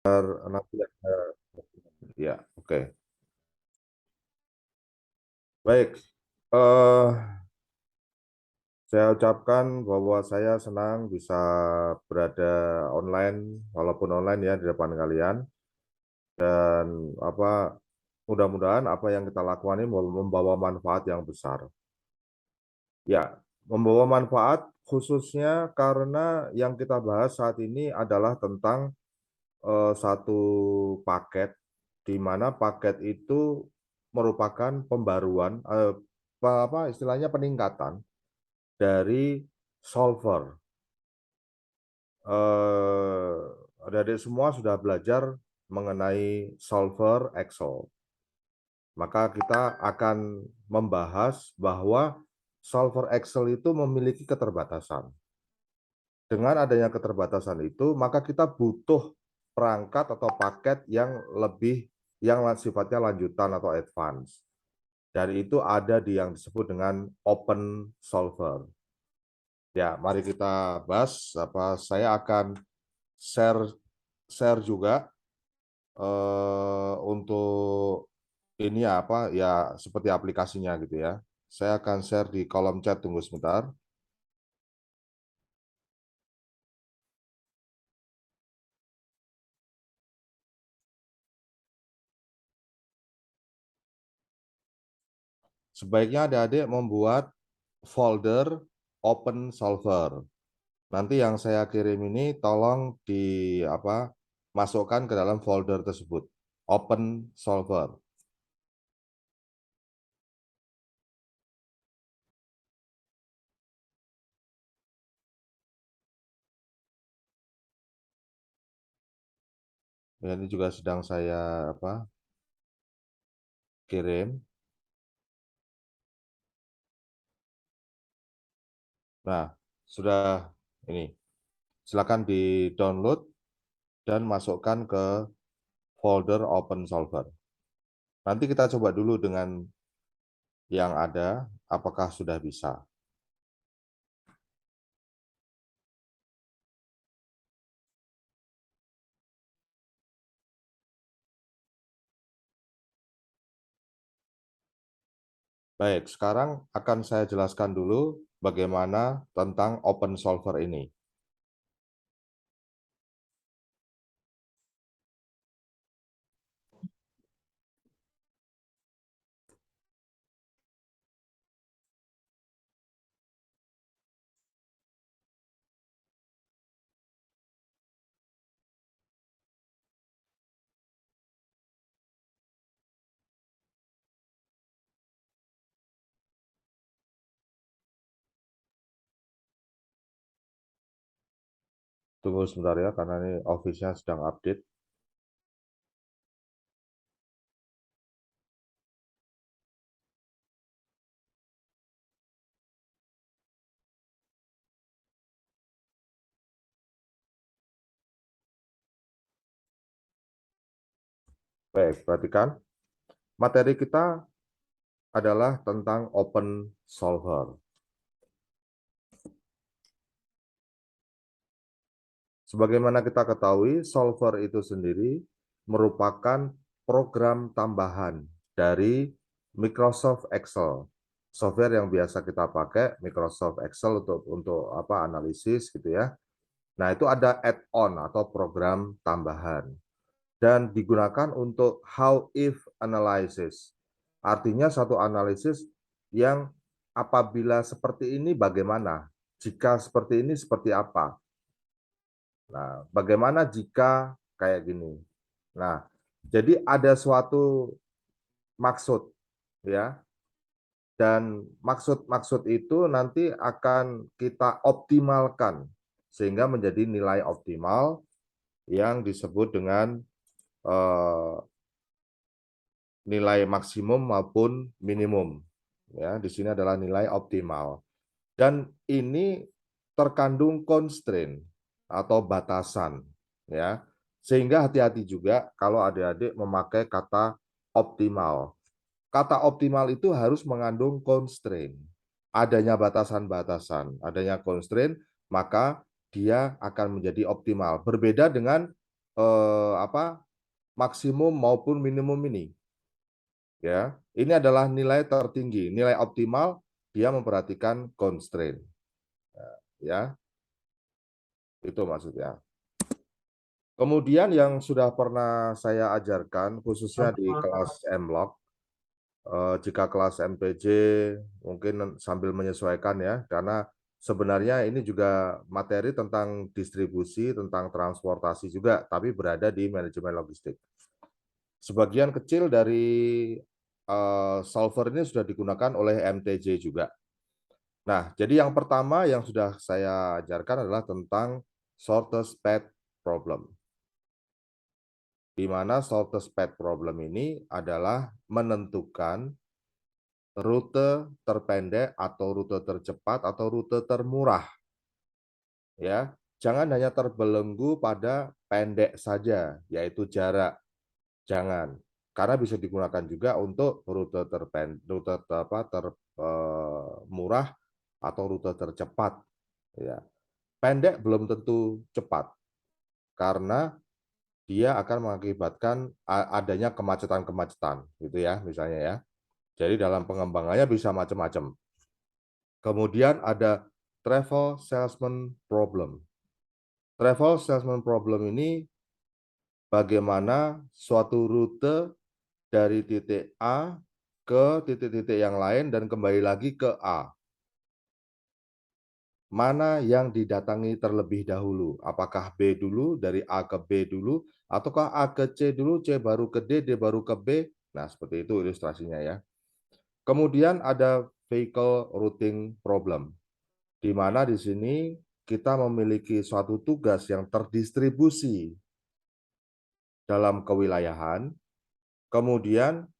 nanti ya, oke. Baik. Saya ucapkan bahwa saya senang bisa berada online, walaupun online ya di depan kalian. Dan apa mudah-mudahan apa yang kita lakukan ini membawa manfaat yang besar. Ya, membawa manfaat khususnya karena yang kita bahas saat ini adalah tentang satu paket di mana paket itu merupakan pembaruan apa istilahnya peningkatan dari solver. Adik-adik semua sudah belajar mengenai solver Excel. Maka kita akan membahas bahwa solver Excel itu memiliki keterbatasan. Dengan adanya keterbatasan itu, maka kita butuh perangkat atau paket yang lebih yang sifatnya lanjutan atau advance. Dan itu ada di yang disebut dengan open solver. Ya, mari kita bahas. Saya akan share share juga untuk ini ya seperti aplikasinya gitu ya. Saya akan share di kolom chat, tunggu sebentar. Sebaiknya adik-adik membuat folder open solver. Nanti yang saya kirim ini tolong masukkan ke dalam folder tersebut. Open solver. Ya, ini juga sedang saya kirim. Nah, sudah ini. Silakan di-download dan masukkan ke folder open solver. Nanti kita coba dulu dengan yang ada, apakah sudah bisa. Baik, sekarang akan saya jelaskan dulu bagaimana tentang open solver ini. Tunggu sebentar ya, karena ini Office-nya sedang update. Baik, perhatikan. Materi kita adalah tentang open solver. Sebagaimana kita ketahui, solver itu sendiri merupakan program tambahan dari Microsoft Excel. Software yang biasa kita pakai, Microsoft Excel untuk analisis gitu ya. Nah, itu ada add-on atau program tambahan dan digunakan untuk how if analysis. Artinya satu analisis yang apabila seperti ini bagaimana? Jika seperti ini seperti apa? Nah, bagaimana jika kayak gini? Nah, jadi ada suatu maksud ya, dan maksud-maksud itu nanti akan kita optimalkan sehingga menjadi nilai optimal yang disebut dengan eh, nilai maksimum maupun minimum. Ya, di sini adalah nilai optimal. Dan ini terkandung constraint atau batasan, ya. Sehingga hati-hati juga kalau adik-adik memakai kata optimal. Kata optimal itu harus mengandung constraint. Adanya batasan-batasan, adanya constraint, maka dia akan menjadi optimal. Berbeda dengan maksimum maupun minimum ini. Ya, ini adalah nilai tertinggi, nilai optimal dia memperhatikan constraint. Ya, itu maksudnya. Kemudian yang sudah pernah saya ajarkan, khususnya di kelas M-Log, jika kelas MPJ mungkin sambil menyesuaikan ya, karena sebenarnya ini juga materi tentang distribusi, tentang transportasi juga, tapi berada di manajemen logistik. Sebagian kecil dari solver ini sudah digunakan oleh MTJ juga. Nah, jadi yang pertama yang sudah saya ajarkan adalah tentang shortest path problem. Di mana shortest path problem ini adalah menentukan rute terpendek atau rute tercepat atau rute termurah. Ya, jangan hanya terbelenggu pada pendek saja, yaitu jarak. Jangan, karena bisa digunakan juga untuk rute termurah atau rute tercepat. Ya, pendek belum tentu cepat, karena dia akan mengakibatkan adanya kemacetan-kemacetan, gitu ya, misalnya ya. Jadi dalam pengembangannya bisa macam-macam. Kemudian ada travel salesman problem. Travel salesman problem ini bagaimana suatu rute dari titik A ke titik-titik yang lain dan kembali lagi ke A. Mana yang didatangi terlebih dahulu? Apakah B dulu, dari A ke B dulu, ataukah A ke C dulu, C baru ke D, D baru ke B? Nah, seperti itu ilustrasinya ya. Kemudian ada vehicle routing problem, di mana di sini kita memiliki suatu tugas yang terdistribusi dalam kewilayahan, kemudian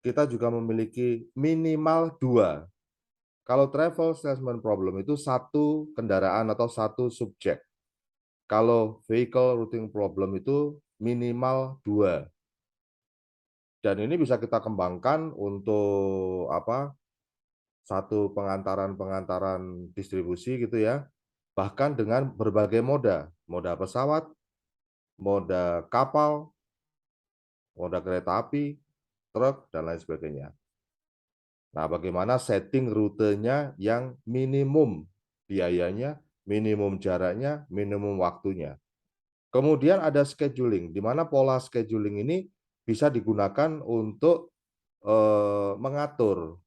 kita juga memiliki minimal 2. Kalau travel salesman problem itu satu kendaraan atau satu subjek. Kalau vehicle routing problem itu minimal 2. Dan ini bisa kita kembangkan untuk satu pengantaran-pengantaran distribusi gitu ya. Bahkan dengan berbagai moda pesawat, moda kapal, moda kereta api, truk, dan lain sebagainya. Nah, bagaimana setting rutenya yang minimum biayanya, minimum jaraknya, minimum waktunya. Kemudian ada scheduling, di mana pola scheduling ini bisa digunakan untuk mengatur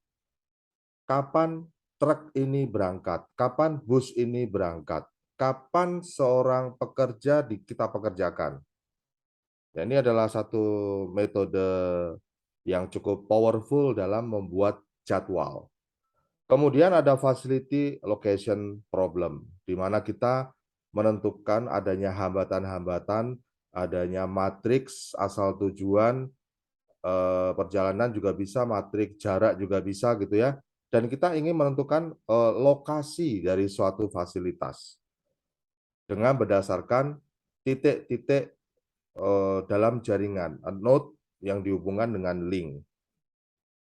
kapan truk ini berangkat, kapan bus ini berangkat, kapan seorang pekerja kita pekerjakan. Ya, ini adalah satu metode yang cukup powerful dalam membuat jadwal. Kemudian ada facility location problem, di mana kita menentukan adanya hambatan-hambatan, adanya matriks asal tujuan, perjalanan juga bisa, matriks jarak juga bisa gitu ya. Dan kita ingin menentukan lokasi dari suatu fasilitas dengan berdasarkan titik-titik dalam jaringan, node yang dihubungkan dengan link.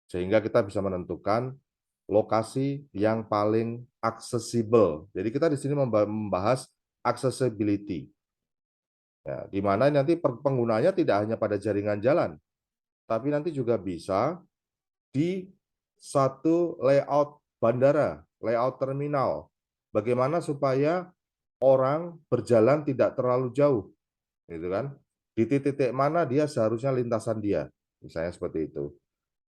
Sehingga kita bisa menentukan lokasi yang paling aksesibel. Jadi kita di sini membahas accessibility. Ya, di mana nanti penggunanya tidak hanya pada jaringan jalan, tapi nanti juga bisa di satu layout bandara, layout terminal. Bagaimana supaya orang berjalan tidak terlalu jauh, gitu kan? Di titik-titik mana dia seharusnya lintasan dia, misalnya seperti itu.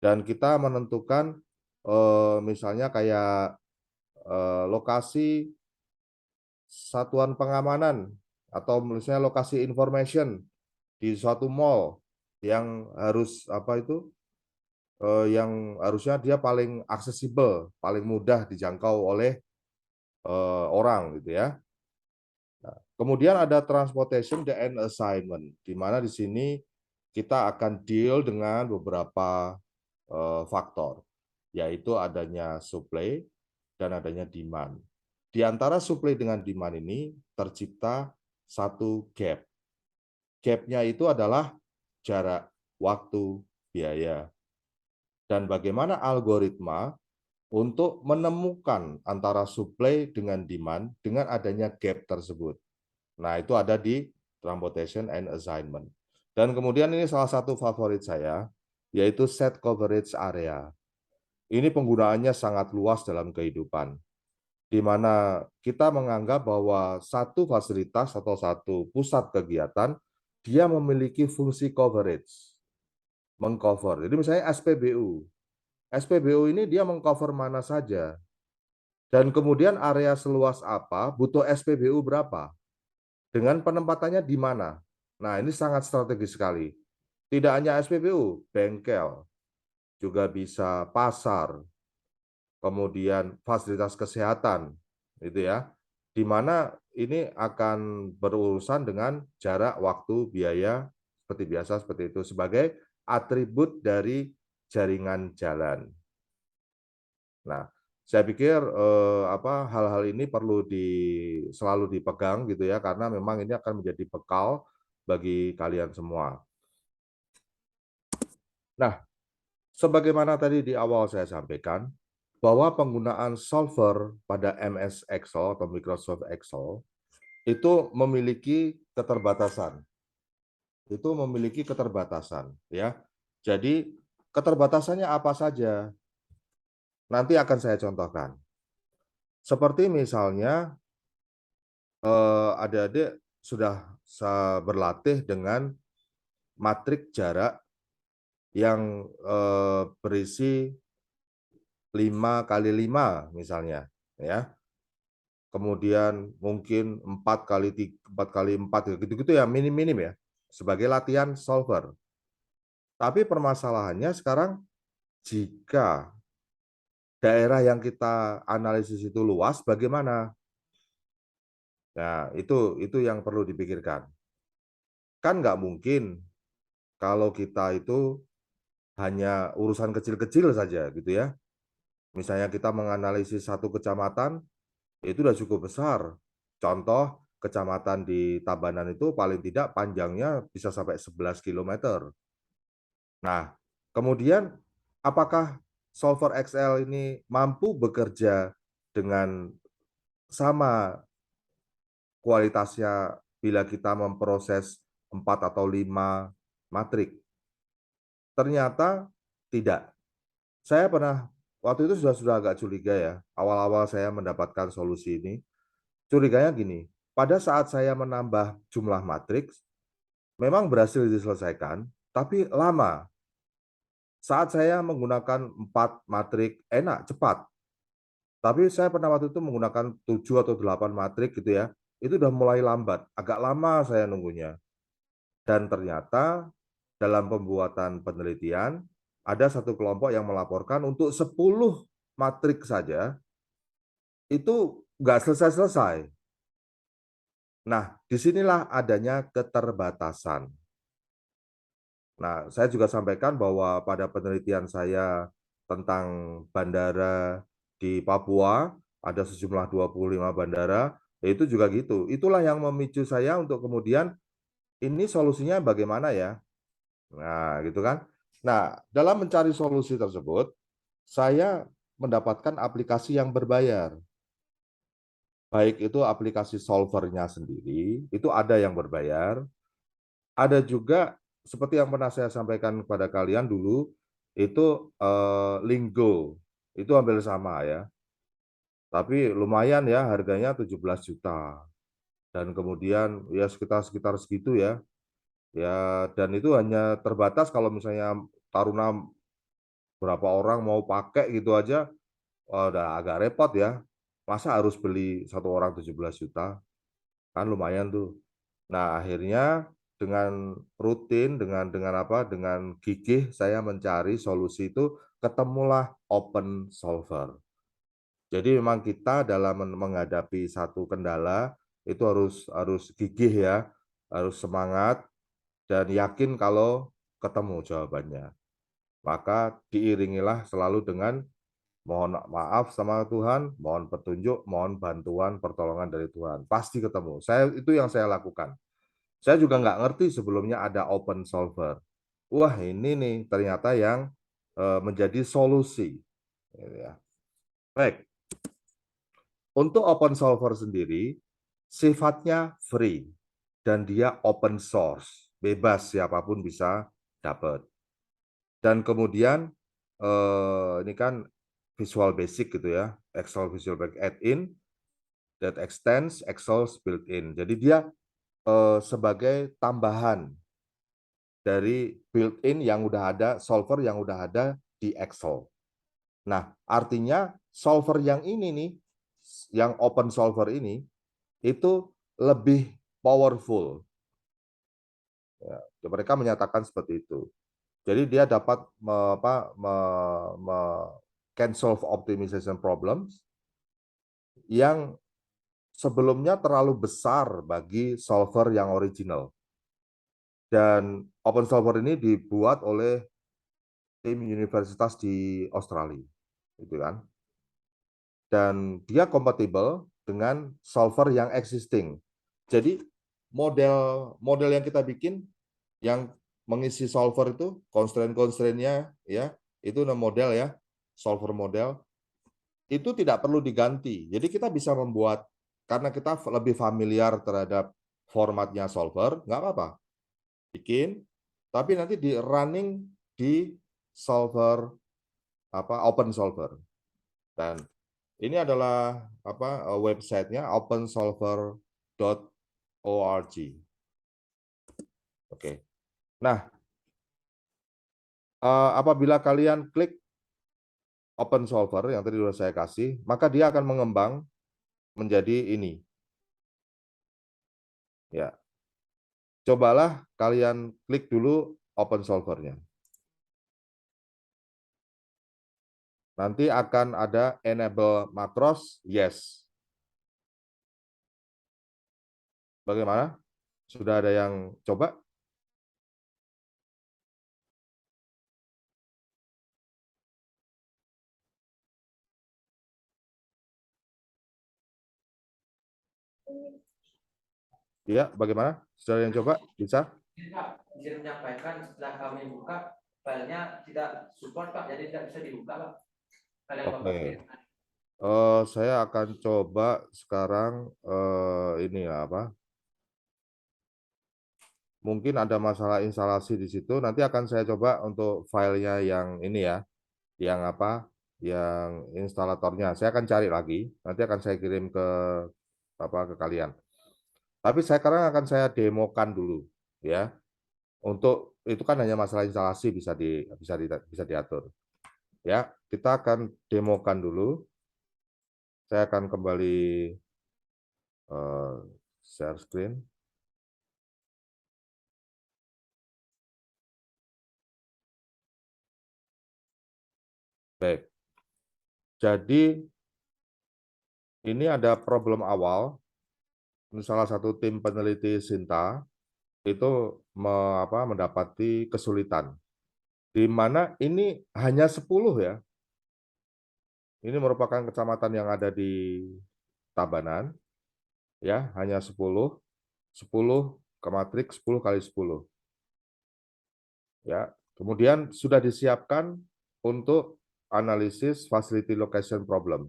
Dan kita menentukan misalnya kayak lokasi satuan pengamanan atau misalnya lokasi information di suatu mall yang harus yang harusnya dia paling aksesibel, paling mudah dijangkau oleh orang gitu ya. Nah, kemudian ada transportation and assignment, di mana di sini kita akan deal dengan beberapa faktor, yaitu adanya supply dan adanya demand. Di antara supply dengan demand ini tercipta satu gap. Gap-nya itu adalah jarak, waktu, biaya. Dan bagaimana algoritma untuk menemukan antara supply dengan demand dengan adanya gap tersebut. Nah, itu ada di transportation and assignment. Dan kemudian ini salah satu favorit saya, yaitu set coverage area. Ini penggunaannya sangat luas dalam kehidupan, di mana kita menganggap bahwa satu fasilitas atau satu pusat kegiatan, dia memiliki fungsi coverage, mengcover. Jadi misalnya SPBU. SPBU ini dia mengcover mana saja. Dan kemudian area seluas apa, butuh SPBU berapa. Dengan penempatannya di mana. Nah, ini sangat strategis sekali. Tidak hanya SPBU, bengkel, juga bisa pasar, kemudian fasilitas kesehatan, itu ya, di mana ini akan berurusan dengan jarak, waktu, biaya, seperti biasa seperti itu sebagai atribut dari jaringan jalan. Nah, saya pikir hal-hal ini perlu selalu dipegang gitu ya, karena memang ini akan menjadi bekal bagi kalian semua. Nah, sebagaimana tadi di awal saya sampaikan, bahwa penggunaan solver pada MS Excel atau Microsoft Excel itu memiliki keterbatasan. Itu memiliki keterbatasan, ya. Jadi keterbatasannya apa saja? Nanti akan saya contohkan. Seperti misalnya adik-adik sudah berlatih dengan matrik jarak yang berisi 5 kali 5 misalnya, ya. Kemudian mungkin 4 kali 4 gitu-gitu ya, minim-minim ya, sebagai latihan solver. Tapi permasalahannya sekarang jika daerah yang kita analisis itu luas, bagaimana? Nah, itu yang perlu dipikirkan. Kan nggak mungkin kalau kita itu hanya urusan kecil-kecil saja gitu ya. Misalnya kita menganalisis satu kecamatan, itu sudah cukup besar. Contoh, kecamatan di Tabanan itu paling tidak panjangnya bisa sampai 11 km. Nah, kemudian apakah solver Excel ini mampu bekerja dengan sama kualitasnya bila kita memproses 4 atau 5 matrik? Ternyata tidak. Saya pernah, waktu itu sudah agak curiga ya, awal-awal saya mendapatkan solusi ini. Curiganya gini, pada saat saya menambah jumlah matriks, memang berhasil diselesaikan, tapi lama. Saat saya menggunakan 4 matrik, enak, cepat. Tapi saya pernah waktu itu menggunakan 7 atau 8 matrik gitu ya, itu udah mulai lambat, agak lama saya nunggunya. Dan ternyata dalam pembuatan penelitian, ada satu kelompok yang melaporkan untuk 10 matrik saja, itu nggak selesai-selesai. Nah, disinilah adanya keterbatasan. Nah, saya juga sampaikan bahwa pada penelitian saya tentang bandara di Papua, ada sejumlah 25 bandara, itu juga gitu. Itulah yang memicu saya untuk kemudian, ini solusinya bagaimana ya? Nah, gitu kan. Nah, dalam mencari solusi tersebut, saya mendapatkan aplikasi yang berbayar. Baik itu aplikasi solvernya sendiri, itu ada yang berbayar, ada juga seperti yang pernah saya sampaikan kepada kalian dulu, itu Linggo, itu hampir sama ya. Tapi lumayan ya, harganya 17 juta. Dan kemudian ya sekitar segitu ya. Ya, dan itu hanya terbatas kalau misalnya taruna berapa orang mau pakai gitu aja, udah agak repot ya. Masa harus beli satu orang 17 juta? Kan lumayan tuh. Nah, akhirnya dengan rutin, dengan gigih saya mencari solusi itu, ketemulah open solver. Jadi memang kita dalam menghadapi satu kendala itu harus gigih ya, harus semangat dan yakin kalau ketemu jawabannya. Maka diiringilah selalu dengan mohon maaf sama Tuhan, mohon petunjuk, mohon bantuan, pertolongan dari Tuhan. Pasti ketemu. Itu yang saya lakukan. Saya juga nggak ngerti sebelumnya ada open solver. Wah, ini nih ternyata yang menjadi solusi. Gitu ya. Baik, untuk open solver sendiri sifatnya free. dan dia open source, bebas siapapun bisa dapat. Dan kemudian ini kan Visual Basic gitu ya, Excel Visual Basic add-in that extends Excel's built-in. Jadi dia sebagai tambahan dari built-in yang udah ada, solver yang udah ada di Excel. Nah, artinya solver yang ini nih, yang open solver ini, itu lebih powerful. Ya, mereka menyatakan seperti itu. Jadi dia dapat can solve optimization problems yang sebelumnya terlalu besar bagi solver yang original. Dan Open Solver ini dibuat oleh tim universitas di Australia, gitu kan. Dan dia kompatibel dengan solver yang existing. Jadi model yang kita bikin yang mengisi solver itu constraint-constraint-nya ya, itu model ya, solver model itu tidak perlu diganti. Jadi kita bisa membuat karena kita lebih familiar terhadap formatnya solver, nggak apa-apa. Bikin, tapi nanti di running di solver open solver. Dan ini adalah websitenya opensolver.org. Oke. Nah, apabila kalian klik open solver yang tadi sudah saya kasih, maka dia akan mengembang menjadi ini. Ya. Cobalah kalian klik dulu open solvernya. Nanti akan ada enable macros, yes. Bagaimana? Sudah ada yang coba? Iya, bagaimana? Sudah ada yang coba? Bisa? Bisa menyampaikan setelah kami buka filenya tidak support Pak, jadi tidak bisa dibuka Pak. File yang Bapak Oke. kirimkan. Saya akan coba sekarang ini apa? Mungkin ada masalah instalasi di situ. Nanti akan saya coba untuk filenya yang ini ya, yang apa? Yang instalatornya. Saya akan cari lagi. Nanti akan saya kirim ke kalian. Tapi sekarang akan saya demokan dulu ya. Untuk itu kan hanya masalah instalasi bisa diatur. Ya, kita akan demokan dulu. Saya akan kembali share screen. Baik. Jadi ini ada problem awal. Ini salah satu tim peneliti Sinta itu mendapati kesulitan. Di mana ini hanya 10 ya. Ini merupakan kecamatan yang ada di Tabanan. Ya, hanya 10. 10 ke matriks 10 kali 10. Ya, kemudian sudah disiapkan untuk analisis facility location problem.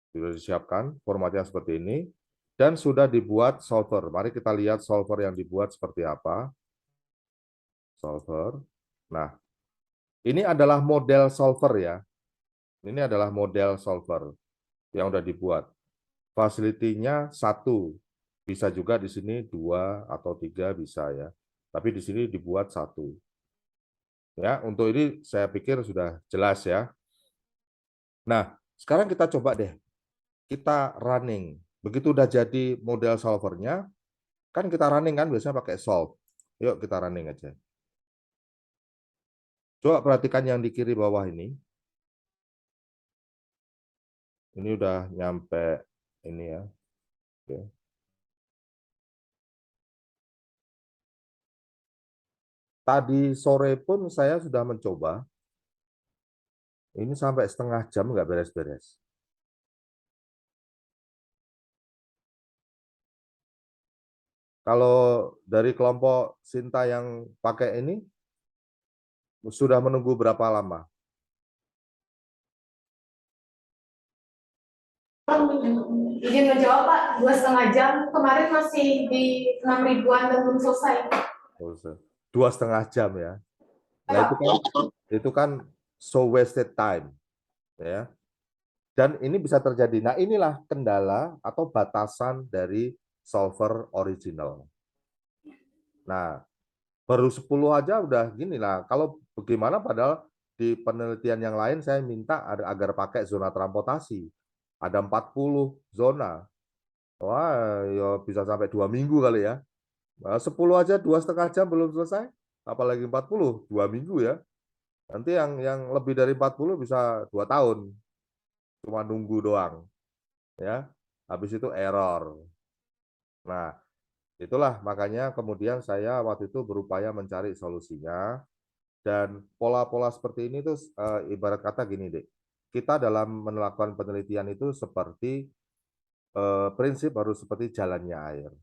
Sudah disiapkan formatnya seperti ini dan sudah dibuat solver. Mari kita lihat solver yang dibuat seperti apa. Solver. Nah, ini adalah model solver ya. Ini adalah model solver yang sudah dibuat. Facility-nya 1. Bisa juga di sini 2 atau 3 bisa ya. Tapi di sini dibuat 1. Ya, untuk ini saya pikir sudah jelas ya. Nah, sekarang kita coba deh. Kita running. Begitu udah jadi model solvernya, kan kita running kan biasanya pakai solve. Yuk kita running aja. Coba perhatikan yang di kiri bawah ini. Ini udah nyampe ini ya. Oke. Tadi sore pun saya sudah mencoba. Ini sampai setengah jam nggak beres-beres. Kalau dari kelompok Sinta yang pakai ini, sudah menunggu berapa lama? Izin menjawab Pak, 2,5 jam. Kemarin masih di 6 ribuan dan belum selesai. 2,5 jam ya. Nah itu kan so wasted time ya. Dan ini bisa terjadi. Nah inilah kendala atau batasan dari solver original. Nah baru 10 aja udah gini lah. Kalau bagaimana padahal di penelitian yang lain saya minta agar pakai zona transportasi. Ada 40 zona. Wah, ya bisa sampai 2 minggu kali ya. Nah, 10 aja 2,5 jam belum selesai. Apalagi 40, 2 minggu ya. Nanti yang lebih dari 40 bisa 2 tahun. Cuma nunggu doang. Ya. Habis itu error. Nah, itulah makanya kemudian saya waktu itu berupaya mencari solusinya. Dan pola-pola seperti ini tuh ibarat kata gini, Dek. Kita dalam melakukan penelitian itu seperti prinsip harus seperti jalannya air.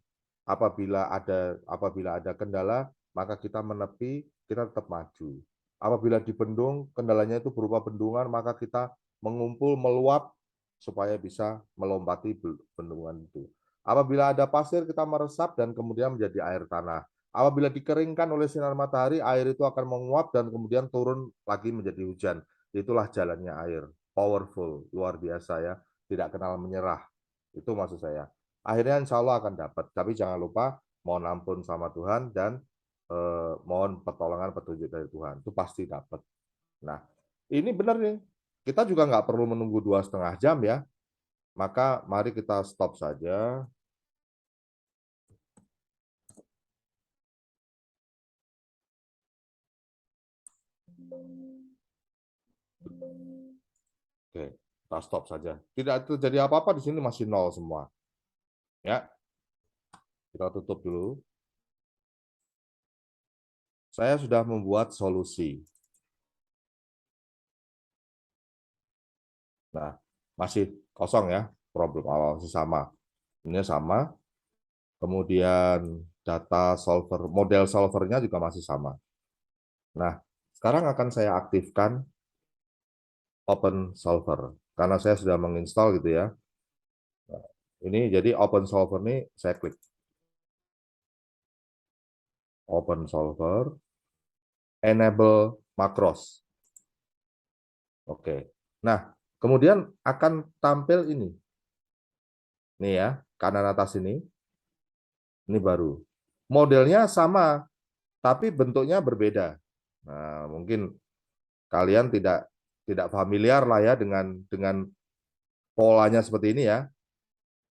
Apabila ada kendala, maka kita menepi, kita tetap maju. Apabila di bendung, kendalanya itu berupa bendungan, maka kita mengumpul, meluap supaya bisa melompati bendungan itu. Apabila ada pasir, kita meresap dan kemudian menjadi air tanah. Apabila dikeringkan oleh sinar matahari, air itu akan menguap dan kemudian turun lagi menjadi hujan. Itulah jalannya air. Powerful, luar biasa ya. Tidak kenal menyerah. Itu maksud saya. Akhirnya insya Allah akan dapat. Tapi jangan lupa mohon ampun sama Tuhan dan mohon pertolongan petunjuk dari Tuhan. Itu pasti dapat. Nah, ini benar nih. Kita juga nggak perlu menunggu 2,5 jam ya. Maka mari kita stop saja. Oke, kita stop saja. Tidak terjadi apa-apa di sini, masih nol semua. Ya, kita tutup dulu. Saya sudah membuat solusi. Nah, masih kosong ya, problem awal sama. Ini sama. Kemudian data solver, model solvernya juga masih sama. Nah, sekarang akan saya aktifkan Open Solver karena saya sudah menginstal gitu ya. Nah, ini jadi Open Solver ini saya klik Open Solver, Enable Macros. Oke. Nah, kemudian akan tampil ini. Nih ya, kanan atas ini. Ini baru. Modelnya sama, tapi bentuknya berbeda. Nah, mungkin kalian tidak familiar lah ya dengan polanya seperti ini ya.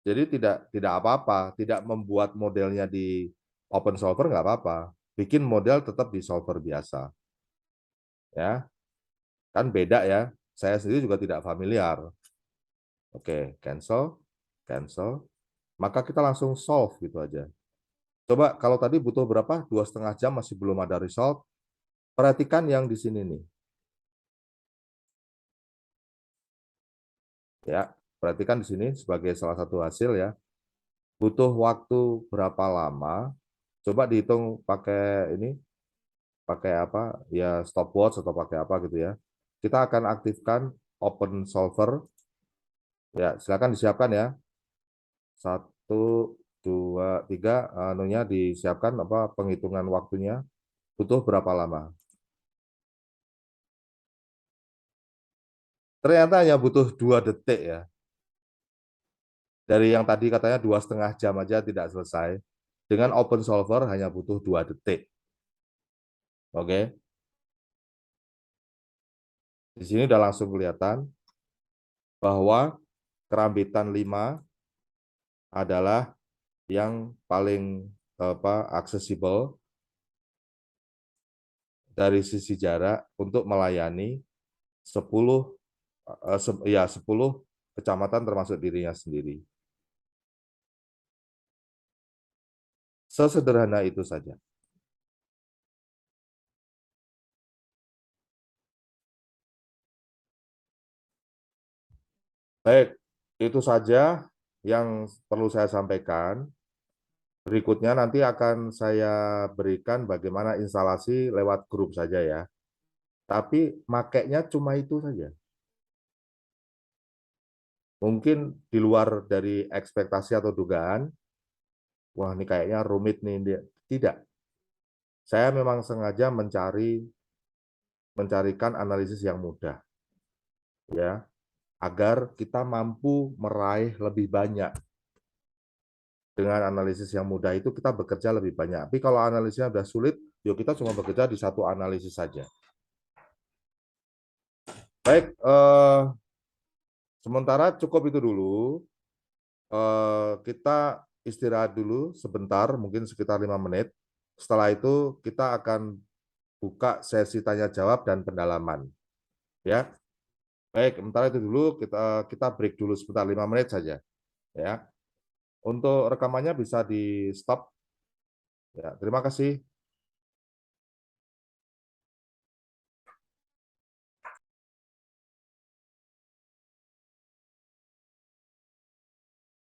Jadi tidak apa-apa, tidak membuat modelnya di open solver nggak apa-apa. Bikin model tetap di solver biasa. Ya, kan beda ya. Saya sendiri juga tidak familiar. Oke, cancel, cancel. Maka kita langsung solve gitu aja. Coba kalau tadi butuh berapa? 2,5 jam masih belum ada result. Perhatikan yang di sini nih. Ya, perhatikan di sini sebagai salah satu hasil ya. Butuh waktu berapa lama? Coba dihitung pakai ini, pakai apa? Ya stopwatch atau pakai apa gitu ya. Kita akan aktifkan Open Solver. Ya, silakan disiapkan ya. 1, 2, 3, anunya disiapkan apa penghitungan waktunya. Butuh berapa lama? Ternyata hanya butuh 2 detik ya. Dari yang tadi katanya 2,5 jam aja tidak selesai. Dengan Open Solver hanya butuh 2 detik. Oke. Di sini udah langsung kelihatan bahwa kerambitan 5 adalah yang paling aksesibel dari sisi jarak untuk melayani 10 10 kecamatan termasuk dirinya sendiri. Sesederhana itu saja. Baik, itu saja yang perlu saya sampaikan. Berikutnya nanti akan saya berikan bagaimana instalasi lewat grup saja ya. Tapi makainya cuma itu saja. Mungkin di luar dari ekspektasi atau dugaan, wah ini kayaknya rumit nih. Tidak. Saya memang sengaja mencarikan analisis yang mudah, ya, agar kita mampu meraih lebih banyak. Dengan analisis yang mudah itu kita bekerja lebih banyak. Tapi kalau analisisnya sudah sulit, yuk kita cuma bekerja di satu analisis saja. Baik, sementara cukup itu dulu. Kita istirahat dulu sebentar, mungkin sekitar 5 menit. Setelah itu kita akan buka sesi tanya jawab dan pendalaman. Ya, baik. Sementara itu dulu kita break dulu sebentar 5 menit saja. Ya, untuk rekamannya bisa di stop. Ya, terima kasih.